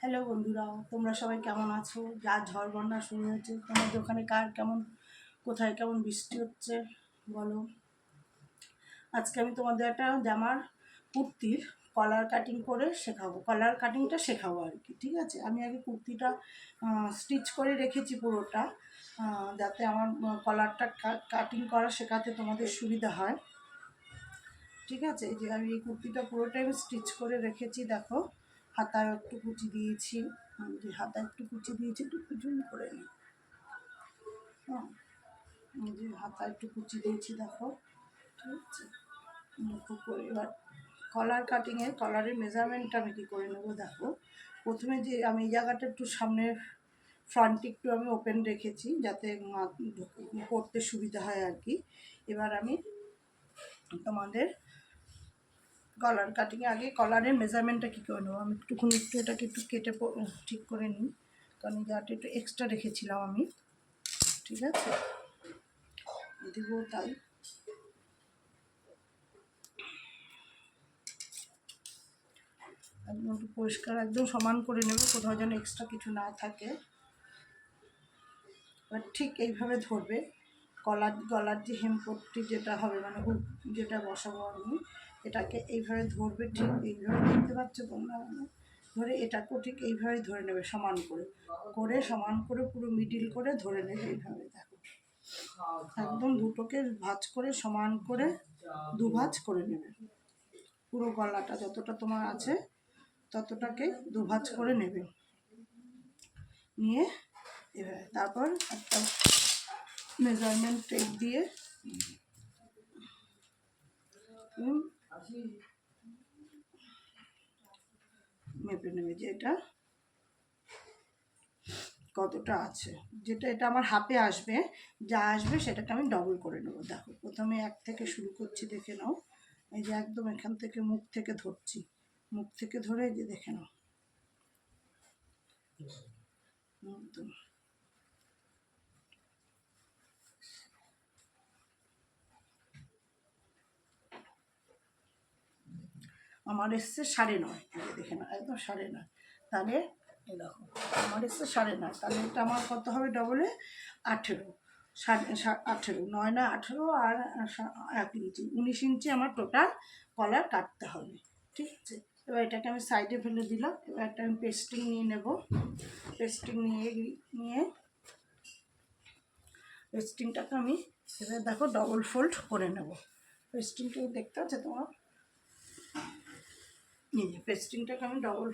Hello বন্ধুরা, তোমরা সবাই কেমন আছো? যা ঝড় বন্যা শুরু হয়েছে, তোমাদের ওখানে কার কেমন, কোথায় কেমন বৃষ্টি হচ্ছে বলো। আজকে আমি তোমাদের একটা জামার কুর্তির কলার কাটিং করে শেখাবো, কলার কাটিংটা শেখাবো আর কি। ঠিক আছে, আমি আগে কুর্তিটা স্টিচ করে রেখেছি পুরোটা, যাতে আমার কলারটা কাটিং করা শেখাতে তোমাদের সুবিধা হয়। ঠিক আছে, এই যে আমি এই কুর্তিটা পুরোটাই আমি স্টিচ করে রেখেছি। দেখো, হাতায় একটু কুচি দিয়েছি, যে হাতায় একটু কুচি দিয়েছি, একটু কুচুন করে নিই। হ্যাঁ, এই যে হাতায় একটু কুচি দিয়েছি, দেখো। ঠিক আছে, করে এবার কলার কাটিংয়ে কলারের মেজারমেন্টটা আমি কী করে নেবো। দেখো, প্রথমে যে আমি এই জায়গাটা একটু সামনের ফ্রন্ট একটু আমি ওপেন রেখেছি, যাতে পরতে সুবিধা হয় আর কি। এবার আমি তোমাদের কলার কাটিংয়ে আগে কলারের মেজারমেন্টটা কী করে নেবো। আমি একটু এটাকে একটু কেটে ঠিক করে নিই, কারণ এই জায়গাটা একটু এক্সট্রা রেখেছিলাম আমি। ঠিক আছে, দিব তাই। একদম একটু পরিষ্কার একদম সমান করে নেব, কোথাও যেন এক্সট্রা কিছু না থাকে। এবার ঠিক এইভাবে ধরবে, গলার যে হেমপট্টি যেটা হবে, মানে হুক যেটা বসাবো আমি, এটাকে এইভাবে ধরবে। ঠিক এইভাবে দেখতে পাচ্ছ তোমরা, ধরে এটাকেও ঠিক এইভাবে ধরে নেবে, সমান করে পুরো মিডিল করে ধরে নেবে এইভাবে। দেখো, একদম দুটোকে ভাঁজ করে সমান করে দুভাঁজ করে নেবে। পুরো গলাটা যতটা তোমার আছে ততটাকে দুভাঁজ করে নেবে, নিয়ে এভাবে তারপর একটা মেজারমেন্ট টেপ দিয়ে মেপে নেবে যে এটা কতটা আছে। যেটা এটা আমার হাতে আসবে, যা আসবে সেটাকে আমি ডবল করে নেবো। দেখো, প্রথমে এক থেকে শুরু করছি, দেখে নাও। এই যে একদম এখান থেকে মুখ থেকে ধরছি, মুখ থেকে ধরে এই যে দেখে নাও একদম। আমার এসছে 9.5, দেখে না, একদম 9.5। তাহলে এই দেখো, আমার এসছে 9.5, তাহলে এটা আমার কত হবে ডবলে? 18, 18, 9 না 18 আর 1 ইঞ্চি, 19 ইঞ্চি আমার টোটাল কলার কাটতে হবে। ঠিক আছে, এবার এটাকে আমি সাইডে ফেলে দিলাম। এবার একটা আমি পেস্টিং নিয়ে নেব। পেস্টিং নিয়ে পেস্টিংটাকে আমি এবার দেখো ডবল ফোল্ড করে নেব। পেস্টিংটা দেখতে পাচ্ছ তোমার, নিয়ে পেস্টিংটাকে আমি ডবল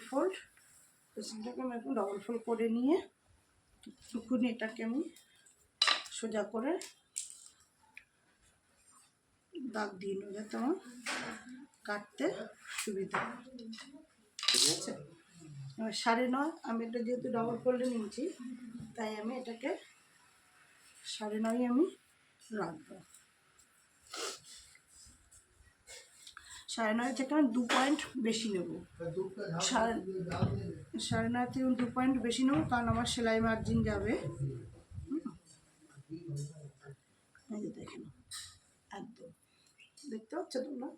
ফোল্ড করে নিয়ে একটুখানি এটাকে আমি সোজা করে দাগ দিয়ে নেব, যাতে আমার কাটতে সুবিধা। ঠিক আছে, এবার 9.5, আমি এটা যেহেতু ডবল ফোল্ডে নিয়েছি, তাই আমি এটাকে 9.5 আমি রাখবো। 9.5 থেকে আমি 2 পয়েন্ট বেশি নেব। 9.5 থেকে 2 পয়েন্ট বেশি নেব, কারণ আমার সেলাই মার্জিন যাবে। এই যে দেখে নাও, একদম দেখতে পাচ্ছ তোমরা।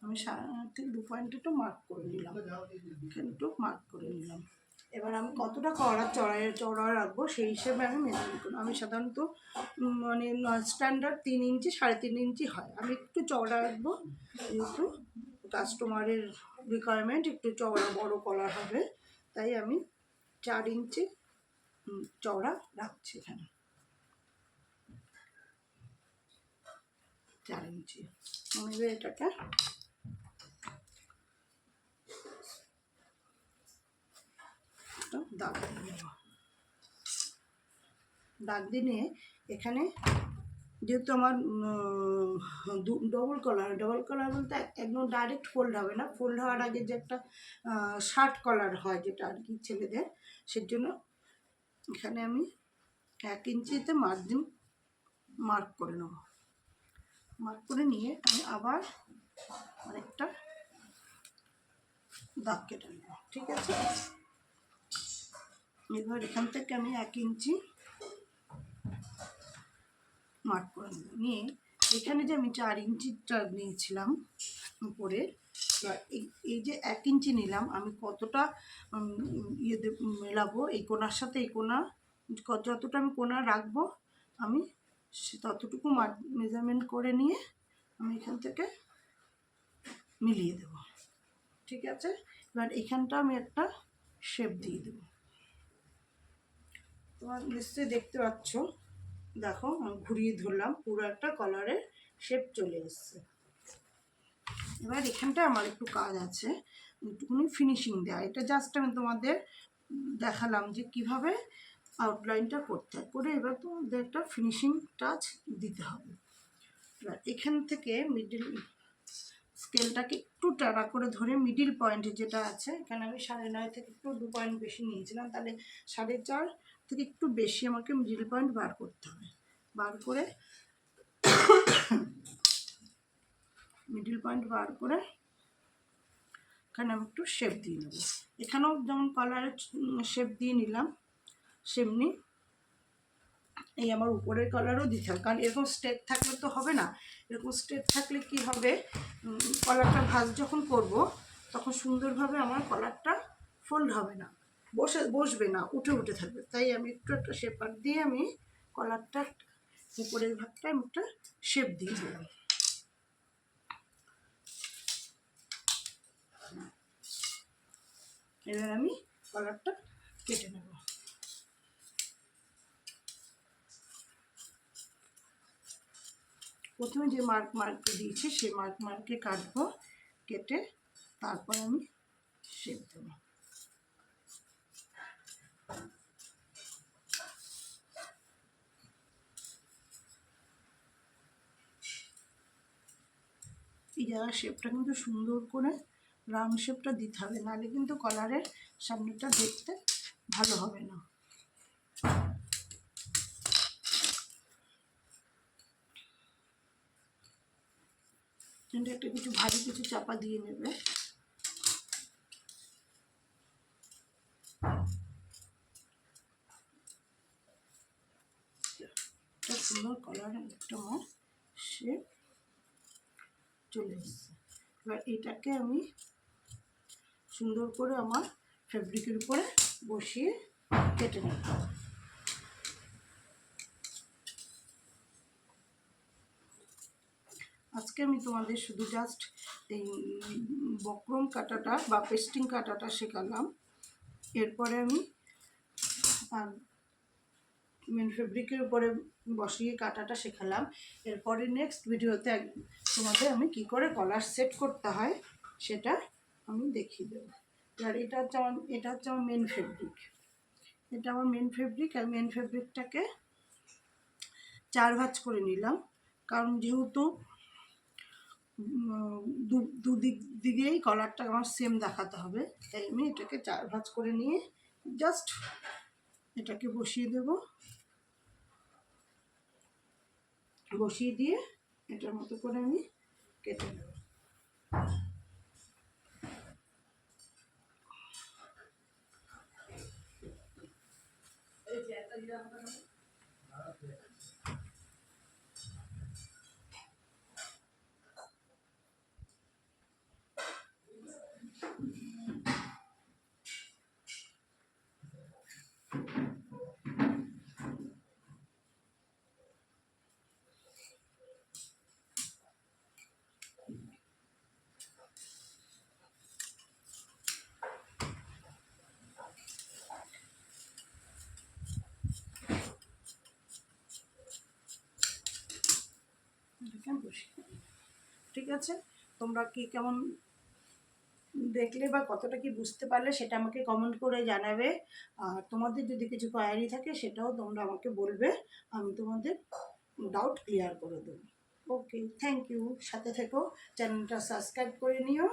আমি 9.5 থেকে 2 পয়েন্ট একটু মার্ক করে নিলাম, এবার আমি কতটা চড়া রাখবো সেই হিসেবে আমি মেজারমেন্ট করবো। আমি সাধারণত মানে স্ট্যান্ডার্ড 3 ইঞ্চি 3.5 ইঞ্চি হয়, আমি একটু চওড়া রাখবো, যেহেতু কাস্টমারের রিকোয়ারমেন্ট একটু চওড়া বড় কলার হবে, তাই আমি 4 ইঞ্চি চওড়া রাখছি এখানে। 4 ইঞ্চি আমি এটাকে দাগ দিয়ে নেব। দাগ দিয়ে এখানে যেহেতু আমার ডবল কলার বলতে একদম ডাইরেক্ট ফোল্ড হবে না, ফোল্ড হওয়ার আগে যে একটা শার্ট কলার হয় যেটা আর কি ছেলেদের, সের জন্য এখানে আমি 1 ইঞ্চিতে মার্জিন মার্ক করে নেব। মার্ক করে নিয়ে আমি আবার অনেকটা দাগ কেটে নেব। ঠিক আছে, এবার এখান থেকে আমি 1 ইঞ্চি মার্ক করে নেব। নিয়ে এখানে যে আমি 4 ইঞ্চিটা নিয়েছিলাম উপরে, এই যে 1 ইঞ্চি নিলাম, আমি কতটা ইয়ে মেলাবো এই কোণার সাথে এই কোণা, যতটা আমি কোণা রাখবো আমি ততটুকু মেজারমেন্ট করে নিয়ে আমি এখান থেকে মিলিয়ে দেব। ঠিক আছে, এবার এখানটা আমি একটা শেপ দিয়ে দেব। তোমার নিশ্চয়ই দেখতে পাচ্ছ, দেখো আমি ঘুরিয়ে ধরলাম, পুরো একটা কলারের শেপ চলে এসছে। এবার এখানটা আমার একটু কাজ আছে, একটুখানি ফিনিশিং দেওয়া। এটা জাস্ট আমি তোমাদের দেখালাম যে কিভাবে আউটলাইনটা করতে হয়, করে এবার তোমাদের একটা ফিনিশিং টাচ দিতে হবে। এবার এখান থেকে মিডিল স্কেলটাকে একটু টানা করে ধরে মিডিল পয়েন্টে যেটা আছে, এখানে আমি 9.5 থেকে একটু 2 পয়েন্ট বেশি নিয়েছিলাম, তাহলে 4.5 থেকে একটু বেশি আমাকে মিডিল পয়েন্ট বার করতে হবে। বার করে মিডিল পয়েন্ট বার করে এখানে আমি একটু শেপ দিয়ে নেব। এখানেও যেমন কলারের শেপ দিয়ে নিলাম, সেমনি এই আমার উপরের কলারও দিতে হবে, কারণ এরকম স্ট্রেট থাকলে তো হবে না। এরকম স্ট্রেট থাকলে কি হবে, কলারটা ভাঁজ যখন করব তখন সুন্দরভাবে আমার কলারটা ফোল্ড হবে না, বসবে না, উঠে উঠে থাকবে। তাই আমি একটু একটা শেপার দিয়ে আমি কলারটা উপরের ভাগটা আমি একটা শেপ দিয়ে দিলাম। এবার আমি কলারটা কেটে নেব। প্রথমে যে মার্কে দিয়েছি সেই মার্কে কাটবো, কেটে তারপর আমি শেপ দেবো। এই জায়গার শেপটা কিন্তু সুন্দর করে রাউন্ড শেপটা দিতে হবে, নাহলে কিন্তু কলারের সামনেটা দেখতে ভালো হবে না। কিন্তু একটা কিছু ভারী কিছু চাপা দিয়ে নেবে। একটা সুন্দর কলারের একটা আমার শেপ চলে এসছে। এবার এটাকে আমি সুন্দর করে আমার ফেব্রিকের উপরে বসিয়ে কেটে নেব। আজকে আমি তোমাদের শুধু জাস্ট এই বক্রম কাটাটা বা পেস্টিং কাটাটা শেখালাম। এরপরে আমি মেন ফেব্রিকের উপরে বসিয়ে কাটাটা শেখালাম। এরপরে নেক্সট ভিডিওতে তোমাদের আমি কি করে কলার সেট করতে হয় সেটা আমি দেখিয়ে দেবো। আর এটা হচ্ছে আমার মেন ফেব্রিক, এটা আমার মেন ফেব্রিক। আর মেন ফেব্রিকটাকে 4 ভাঁজ করে নিলাম, কারণ যেহেতু দিকেই কলারটা আমার সেম দেখাতে হবে, তাই আমি এটাকে 4 ভাঁজ করে নিয়ে জাস্ট এটাকে বসিয়ে দেব। বসিয়ে দিয়ে এটার মতো করে আমি কেটে নেব। ঠিক আছে, তোমরা কি কেমন দেখলে বা কতটা কি বুঝতে পারলে সেটা আমাকে কমেন্ট করে জানাবে। আর তোমাদের যদি কিছু কোয়ারি থাকে সেটাও তোমরা আমাকে বলবে, আমি তোমাদের ডাউট ক্লিয়ার করে দেবো। ওকে, থ্যাংক ইউ। সাথে থেকো, চ্যানেলটা সাবস্ক্রাইব করে নিও।